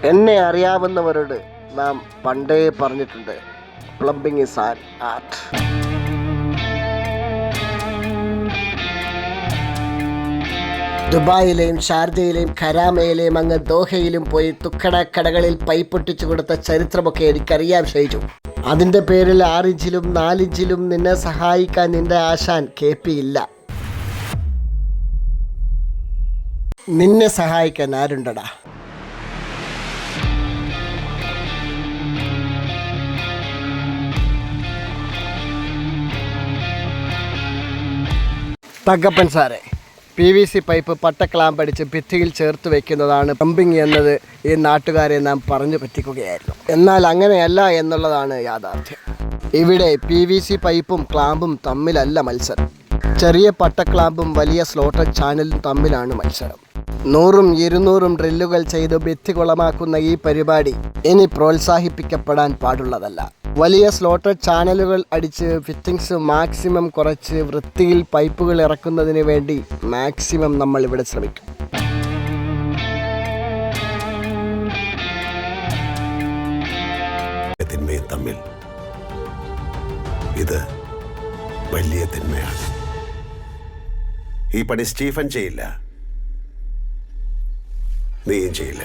എന്നെ അറിയാവുന്നവരോട് നാം പണ്ടേ പറഞ്ഞിട്ടുണ്ട്, പ്ലംബിംഗ് ഈസ് ആൻ ആർട്ട്. ദുബായിലെയും ഷാർജയിലെയും ഖരാമയിലെയും അങ്ങ് ദോഹയിലും പോയി തുക്കടക്കടകളിൽ പൈപ്പൊട്ടിച്ചു കൊടുത്ത ചരിത്രമൊക്കെ എനിക്കറിയാം ഷൈജു. അതിൻ്റെ പേരിൽ 6 ഇഞ്ചിലും 4 ഇഞ്ചിലും നിന്നെ സഹായിക്കാൻ നിന്റെ ആശാൻ KP ഇല്ല. നിന്നെ സഹായിക്കാൻ ആരുണ്ടടാ? തങ്കപ്പൻ സാറേ, PVC പൈപ്പ് പട്ടക്ലാമ്പ് അടിച്ച് ഭിത്തിയിൽ ചേർത്ത് വയ്ക്കുന്നതാണ് പ്ലംബിംഗ് എന്നത് ഈ നാട്ടുകാരെ നാം പറഞ്ഞു പറ്റിക്കുകയായിരുന്നു. എന്നാൽ അങ്ങനെയല്ല എന്നുള്ളതാണ് യാഥാർത്ഥ്യം. ഇവിടെ PVC പൈപ്പും ക്ലാമ്പും തമ്മിലല്ല മത്സരം. ചെറിയ പട്ടക്ലാമ്പും വലിയ സ്ലോട്ടർ ചാനലും തമ്മിലാണ് മത്സരം. 100ഉം 200ഉം ഡ്രില്ലുകൾ ചെയ്ത് ഭിത്തി കുളമാക്കുന്ന ഈ പരിപാടി ഇനി പ്രോത്സാഹിപ്പിക്കപ്പെടാൻ പാടുള്ളതല്ല. വലിയ സ്ലോട്ടർ ചാനലുകൾ അടിച്ച് ഫിറ്റിങ്സ് മാക്സിമം കുറച്ച് വൃത്തിയിൽ പൈപ്പുകൾ ഇറക്കുന്നതിന് വേണ്ടി മാക്സിമം നമ്മൾ ഇവിടെ ശ്രമിക്കും. തമ്മിൽ ഇത് വലിയ തിന്മയാണ്. ഈ പണി സ്റ്റീഫൻ ചെയ്യില്ല, നീയും ചെയ്യില്ല.